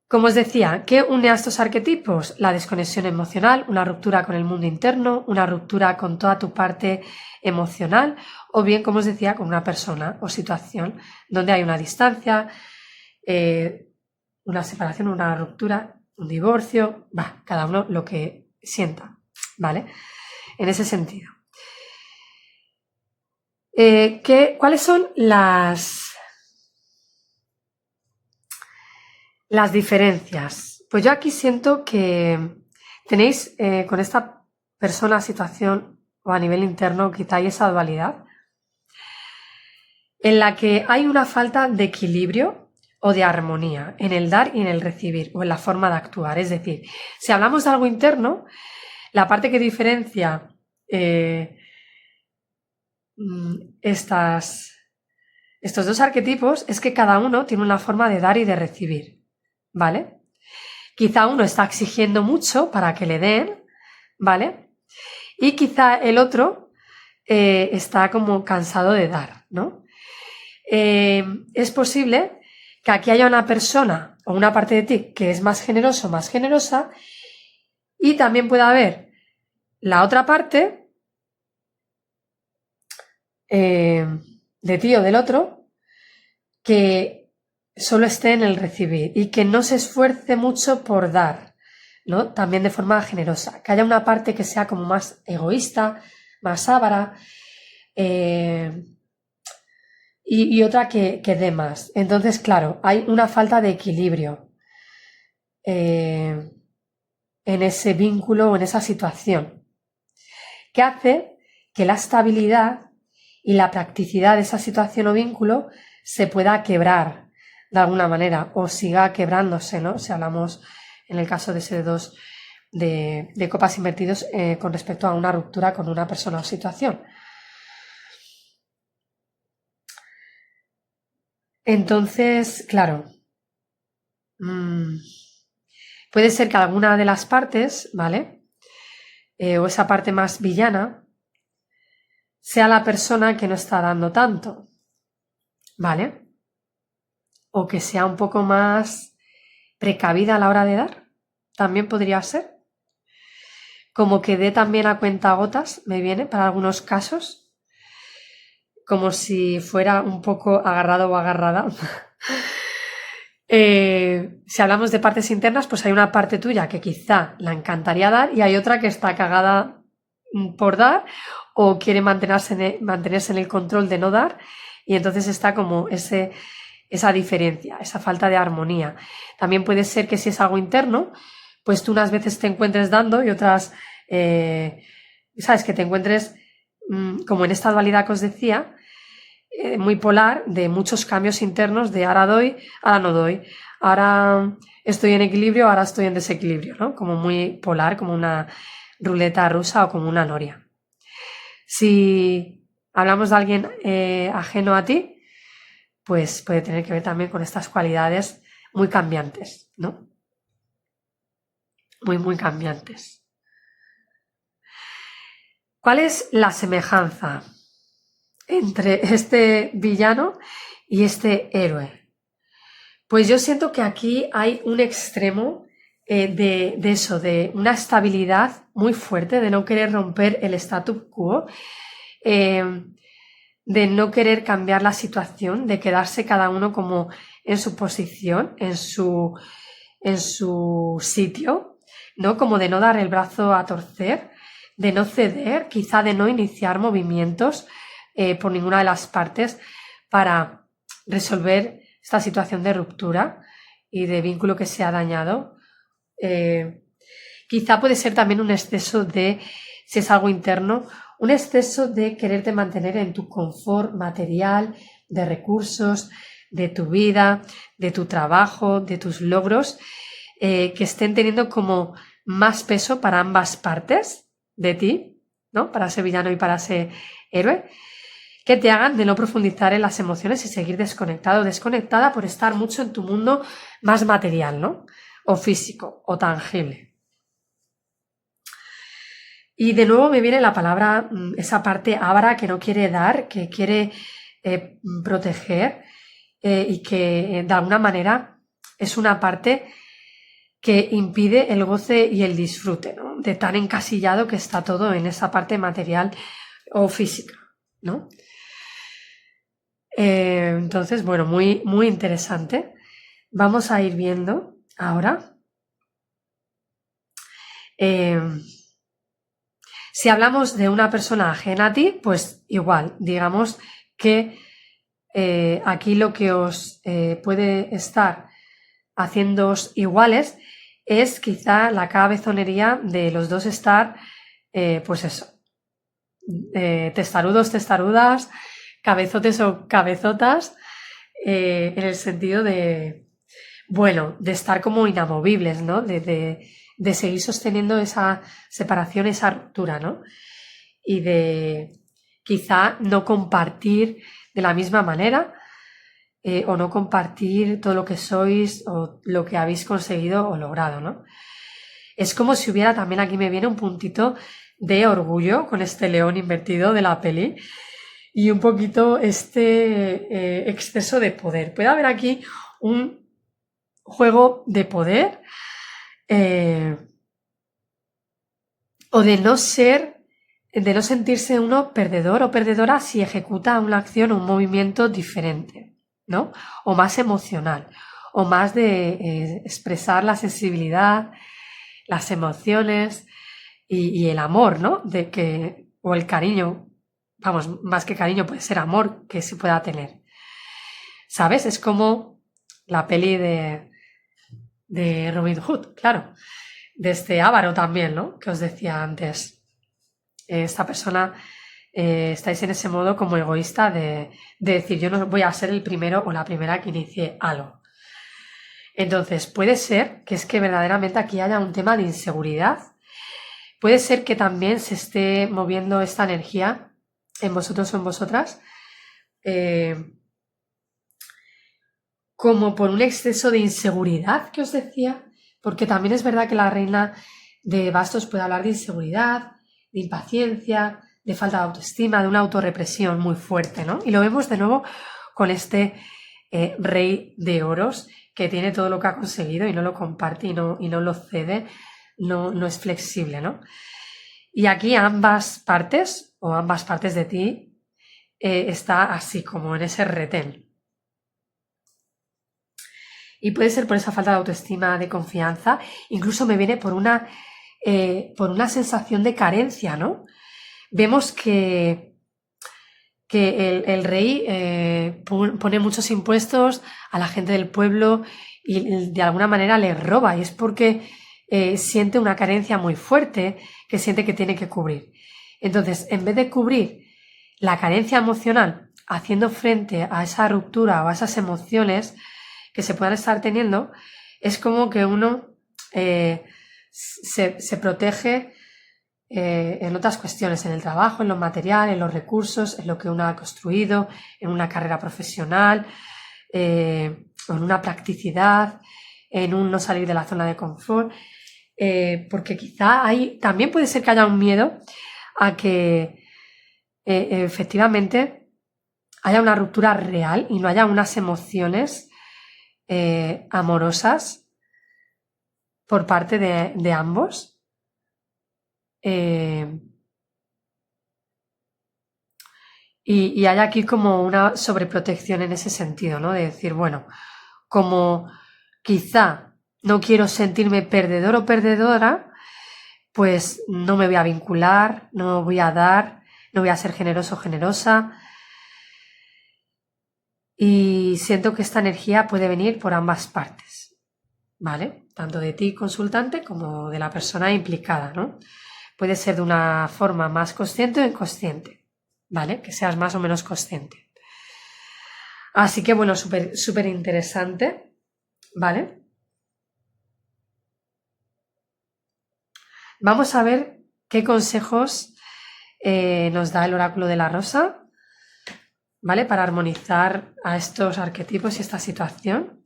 Como os decía, ¿qué une a estos arquetipos? La desconexión emocional, una ruptura con el mundo interno, una ruptura con toda tu parte emocional o bien, como os decía, con una persona o situación donde hay una distancia, una separación, una ruptura, un divorcio, cada uno lo que sienta, ¿vale? En ese sentido. ¿Cuáles son las diferencias? Pues yo aquí siento que tenéis con esta persona, situación o a nivel interno, quizá hay esa dualidad en la que hay una falta de equilibrio o de armonía en el dar y en el recibir o en la forma de actuar. Es decir, si hablamos de algo interno, la parte que diferencia estos dos arquetipos es que cada uno tiene una forma de dar y de recibir, ¿vale? Quizá uno está exigiendo mucho para que le den, ¿vale? Y quizá el otro está como cansado de dar, ¿no? Es posible que aquí haya una persona o una parte de ti que es más generoso, más generosa, y también puede haber la otra parte de ti o del otro que solo esté en el recibir y que no se esfuerce mucho por dar, ¿no? También de forma generosa, que haya una parte que sea como más egoísta, más avara, y otra que dé más. Entonces, claro, hay una falta de equilibrio en ese vínculo o en esa situación, que hace que la estabilidad y la practicidad de esa situación o vínculo se pueda quebrar de alguna manera o siga quebrándose, ¿no? Si hablamos en el caso de ese dos de copas invertidos con respecto a una ruptura con una persona o situación. Entonces, claro, puede ser que alguna de las partes, ¿vale? O esa parte más villana sea la persona que no está dando tanto, ¿vale? O que sea un poco más precavida a la hora de dar, también podría ser. Como que dé también a cuentagotas, me viene para algunos casos, como si fuera un poco agarrado o agarrada. Si hablamos de partes internas, pues hay una parte tuya que quizá la encantaría dar y hay otra que está cagada por dar o quiere mantenerse en el control de no dar, y entonces está como esa diferencia, esa falta de armonía. También puede ser que si es algo interno, pues tú unas veces te encuentres dando y otras, sabes, que te encuentres como en esta dualidad que os decía, muy polar, de muchos cambios internos, de ahora doy, ahora no doy, ahora estoy en equilibrio, ahora estoy en desequilibrio, ¿no? Como muy polar, como una ruleta rusa o como una noria. Si hablamos de alguien ajeno a ti, pues puede tener que ver también con estas cualidades muy cambiantes, ¿no? Muy, muy cambiantes. ¿Cuál es la semejanza entre este villano y este héroe? Pues yo siento que aquí hay un extremo de eso, de una estabilidad muy fuerte, de no querer romper el statu quo, de no querer cambiar la situación, de quedarse cada uno como en su posición, en su sitio, ¿no? Como de no dar el brazo a torcer, de no ceder, quizá de no iniciar movimientos por ninguna de las partes para resolver esta situación de ruptura y de vínculo que se ha dañado. Quizá puede ser también un exceso de, si es algo interno, un exceso de quererte mantener en tu confort material, de recursos, de tu vida, de tu trabajo, de tus logros, que estén teniendo como más peso para ambas partes de ti, ¿no? Para ser villano y para ser héroe, que te hagan de no profundizar en las emociones y seguir desconectado o desconectada por estar mucho en tu mundo más material, ¿no? O físico o tangible. Y de nuevo me viene la palabra, esa parte avara que no quiere dar, que quiere proteger y que de alguna manera es una parte que impide el goce y el disfrute, ¿no? De tan encasillado que está todo en esa parte material o física, ¿no? Entonces, bueno, muy, muy interesante. Vamos a ir viendo ahora Eh, si hablamos de una persona ajena a ti, pues igual, digamos que aquí lo que os puede estar haciéndoos iguales es quizá la cabezonería de los dos estar, pues eso, testarudos, testarudas, cabezotes o cabezotas, en el sentido de, bueno, de estar como inamovibles, ¿no? De seguir sosteniendo esa separación, esa ruptura, ¿no? Y de quizá no compartir de la misma manera o no compartir todo lo que sois o lo que habéis conseguido o logrado, ¿no? Es como si hubiera también, aquí me viene un puntito de orgullo con este león invertido de la peli y un poquito este exceso de poder. Puede haber aquí un juego de poder o de no sentirse uno perdedor o perdedora si ejecuta una acción o un movimiento diferente, ¿no? O más emocional, o más de expresar la sensibilidad, las emociones y el amor, ¿no? O el cariño, vamos, más que cariño puede ser amor que se pueda tener. ¿Sabes? Es como la peli de Robin Hood, claro, de este Ávaro también, ¿no? Que os decía antes. Esta persona, estáis en ese modo como egoísta de decir yo no voy a ser el primero o la primera que inicie algo. Entonces, puede ser que es que verdaderamente aquí haya un tema de inseguridad. Puede ser que también se esté moviendo esta energía en vosotros o en vosotras como por un exceso de inseguridad que os decía, porque también es verdad que la reina de bastos puede hablar de inseguridad, de impaciencia, de falta de autoestima, de una autorrepresión muy fuerte, ¿no? Y lo vemos de nuevo con este rey de oros que tiene todo lo que ha conseguido y no lo comparte y no lo cede, no es flexible, ¿no? Y aquí ambas partes de ti está así como en ese retén. Y puede ser por esa falta de autoestima, de confianza, incluso me viene por una sensación de carencia, ¿no? Vemos que el rey pone muchos impuestos a la gente del pueblo y de alguna manera le roba, y es porque siente una carencia muy fuerte que siente que tiene que cubrir. Entonces, en vez de cubrir la carencia emocional haciendo frente a esa ruptura o a esas emociones que se puedan estar teniendo, es como que uno se protege en otras cuestiones, en el trabajo, en lo material, en los recursos, en lo que uno ha construido, en una carrera profesional, en una practicidad, en un no salir de la zona de confort, porque quizá también puede ser que haya un miedo a que efectivamente haya una ruptura real y no haya unas emociones amorosas por parte de ambos. Y hay aquí como una sobreprotección en ese sentido, ¿no? De decir, bueno, como quizá no quiero sentirme perdedor o perdedora, pues no me voy a vincular, no voy a dar, no voy a ser generoso o generosa. Y siento que esta energía puede venir por ambas partes, ¿vale? Tanto de ti, consultante, como de la persona implicada, ¿no? Puede ser de una forma más consciente o inconsciente, ¿vale? Que seas más o menos consciente. Así que, bueno, súper interesante, ¿vale? Vamos a ver qué consejos nos da el oráculo de la rosa, ¿vale? Para armonizar a estos arquetipos y esta situación.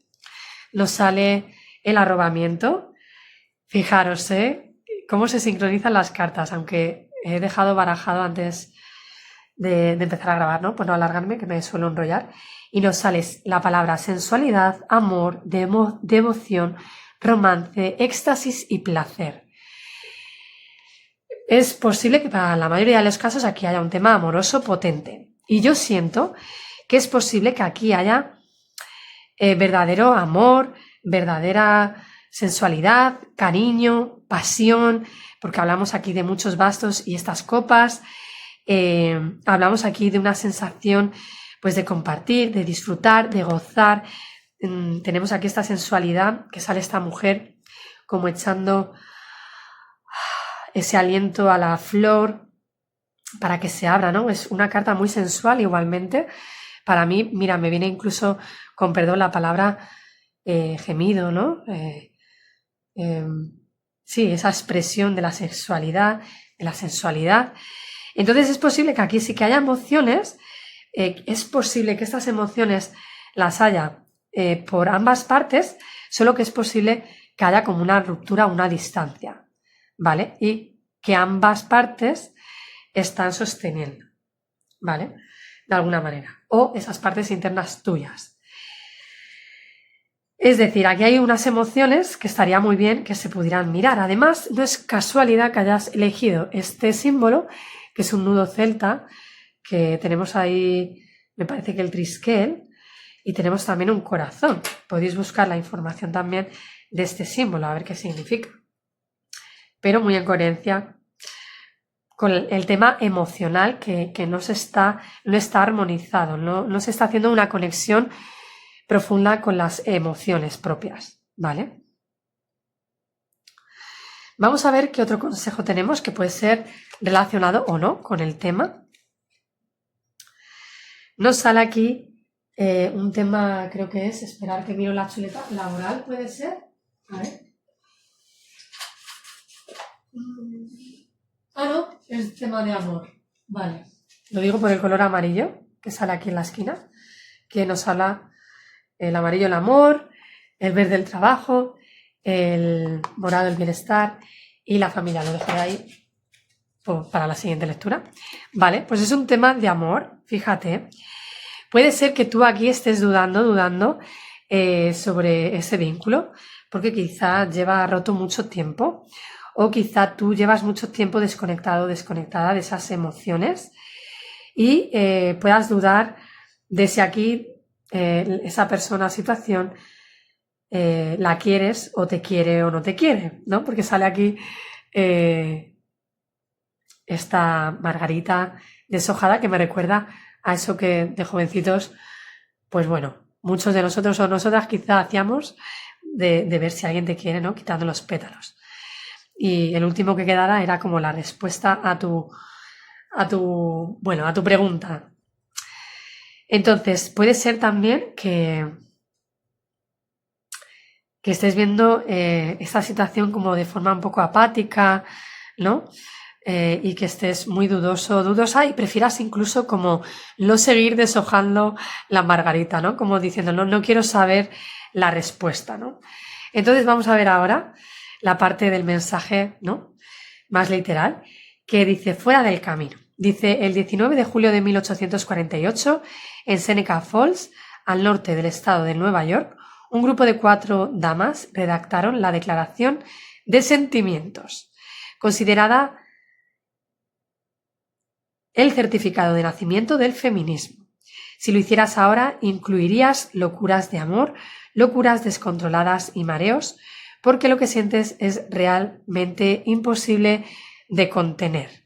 Nos sale el arrobamiento. Fijaros, cómo se sincronizan las cartas, aunque he dejado barajado antes de empezar a grabar, ¿no? Por no alargarme, que me suelo enrollar. Y nos sale la palabra sensualidad, amor, devoción, romance, éxtasis y placer. Es posible que para la mayoría de los casos aquí haya un tema amoroso potente. Y yo siento que es posible que aquí haya verdadero amor, verdadera sensualidad, cariño, pasión, porque hablamos aquí de muchos bastos y estas copas. Hablamos aquí de una sensación pues de compartir, de disfrutar, de gozar. Tenemos aquí esta sensualidad que sale esta mujer como echando ese aliento a la flor para que se abra, ¿no? Es una carta muy sensual igualmente. Para mí, mira, me viene incluso, con perdón, la palabra gemido, ¿no? Sí, esa expresión de la sexualidad, de la sensualidad. Entonces es posible que aquí sí que haya emociones, es posible que estas emociones las haya por ambas partes, solo que es posible que haya como una ruptura, una distancia, ¿vale? Y que ambas partes están sosteniendo, ¿vale? De alguna manera. O esas partes internas tuyas. Es decir, aquí hay unas emociones que estaría muy bien que se pudieran mirar. Además, no es casualidad que hayas elegido este símbolo, que es un nudo celta, que tenemos ahí, me parece que el triskel, y tenemos también un corazón. Podéis buscar la información también de este símbolo, a ver qué significa. Pero muy en coherencia con el tema emocional que no está armonizado, no se está haciendo una conexión profunda con las emociones propias, ¿vale? Vamos a ver qué otro consejo tenemos que puede ser relacionado o no con el tema. Nos sale aquí un tema, creo que es, esperar que miro la chuleta, laboral, ¿puede ser? A ver. Ah, no, es tema de amor. Vale. Lo digo por el color amarillo que sale aquí en la esquina, que nos habla el amarillo el amor, el verde el trabajo, el morado el bienestar y la familia. Lo dejaré ahí para la siguiente lectura. Vale, pues es un tema de amor, fíjate. Puede ser que tú aquí estés dudando sobre ese vínculo, porque quizá lleva roto mucho tiempo o quizá tú llevas mucho tiempo desconectado o desconectada de esas emociones y puedas dudar de si aquí esa persona o situación la quieres o te quiere o no te quiere, ¿no? Porque sale aquí esta margarita deshojada que me recuerda a eso que de jovencitos, pues bueno, muchos de nosotros o nosotras quizá hacíamos de ver si alguien te quiere, ¿no? Quitando los pétalos. Y el último que quedara era como la respuesta a tu pregunta. Entonces, puede ser también que estés viendo esta situación como de forma un poco apática, ¿no? Y que estés muy dudosa y prefieras incluso como no seguir deshojando la margarita, ¿no? Como diciendo, no quiero saber la respuesta, ¿no? Entonces vamos a ver ahora la parte del mensaje, ¿no? Más literal, que dice fuera del camino. Dice el 19 de julio de 1848 en Seneca Falls, al norte del estado de Nueva York, un grupo de 4 damas redactaron la Declaración de Sentimientos, considerada el certificado de nacimiento del feminismo. Si lo hicieras ahora, incluirías locuras de amor, locuras descontroladas y mareos, porque lo que sientes es realmente imposible de contener.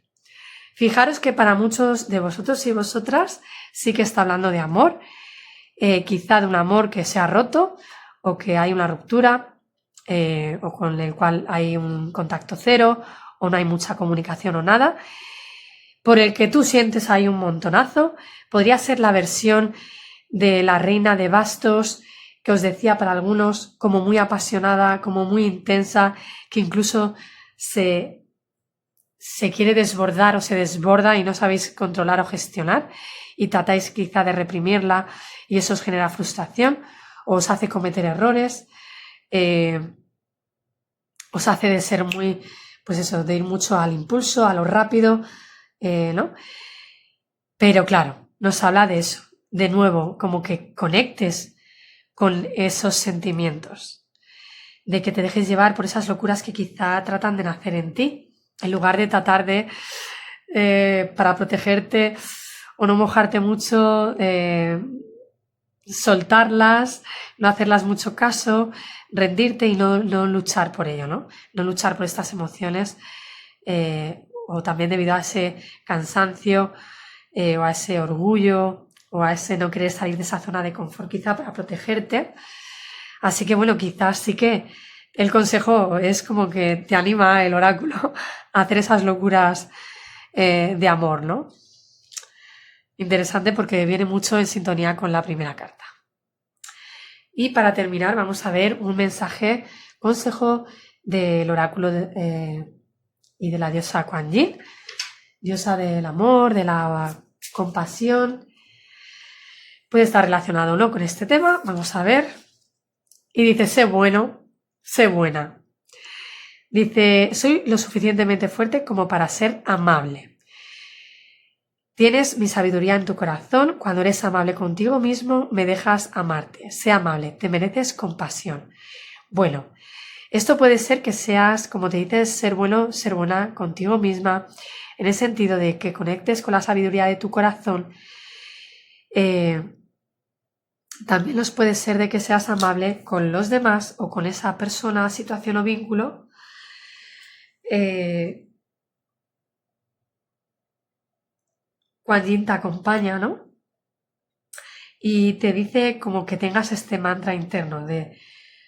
Fijaros que para muchos de vosotros y vosotras sí que está hablando de amor, quizá de un amor que se ha roto o que hay una ruptura o con el cual hay un contacto cero o no hay mucha comunicación o nada, por el que tú sientes ahí un montonazo. Podría ser la versión de la reina de bastos que os decía para algunos como muy apasionada, como muy intensa, que incluso se quiere desbordar o se desborda y no sabéis controlar o gestionar y tratáis quizá de reprimirla y eso os genera frustración o os hace cometer errores, os hace de ser muy, pues eso, de ir mucho al impulso, a lo rápido, ¿no? Pero claro, nos habla de eso, de nuevo, como que conectes con esos sentimientos, de que te dejes llevar por esas locuras que quizá tratan de nacer en ti, en lugar de tratar de, para protegerte o no mojarte mucho, soltarlas, no hacerlas mucho caso, rendirte y no luchar por ello, ¿no? No luchar por estas emociones o también debido a ese cansancio o a ese orgullo o a ese no querer salir de esa zona de confort quizá para protegerte. Así que bueno, quizás sí que el consejo es como que te anima el oráculo a hacer esas locuras de amor, ¿no? Interesante porque viene mucho en sintonía con la primera carta. Y para terminar vamos a ver un mensaje, consejo del oráculo y de la diosa Kuan Yin, diosa del amor, de la compasión. Puede estar relacionado o no con este tema, vamos a ver. Y dice, sé bueno, sé buena. Dice, soy lo suficientemente fuerte como para ser amable. Tienes mi sabiduría en tu corazón. Cuando eres amable contigo mismo, me dejas amarte. Sé amable, te mereces compasión. Bueno, esto puede ser que seas, como te dices, ser bueno, ser buena contigo misma, en el sentido de que conectes con la sabiduría de tu corazón. También nos puede ser de que seas amable con los demás o con esa persona, situación o vínculo. Kuan Yin te acompaña, ¿no? Y te dice como que tengas este mantra interno de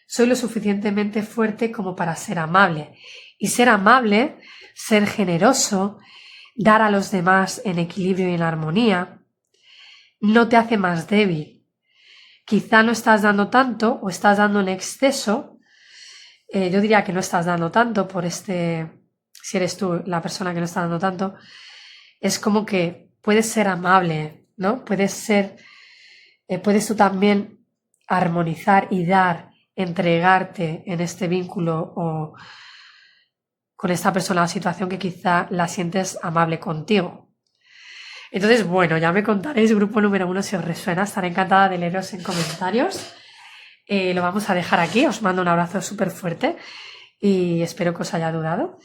soy lo suficientemente fuerte como para ser amable. Y ser amable, ser generoso, dar a los demás en equilibrio y en armonía, no te hace más débil. Quizá no estás dando tanto o estás dando en exceso. Yo diría que no estás dando tanto por si eres tú la persona que no está dando tanto. Es como que puedes ser amable, ¿no? Puedes tú también armonizar y dar, entregarte en este vínculo o con esta persona o situación que quizá la sientes amable contigo. Entonces, bueno, ya me contaréis, grupo número 1, si os resuena. Estaré encantada de leeros en comentarios. Lo vamos a dejar aquí. Os mando un abrazo súper fuerte y espero que os haya ayudado.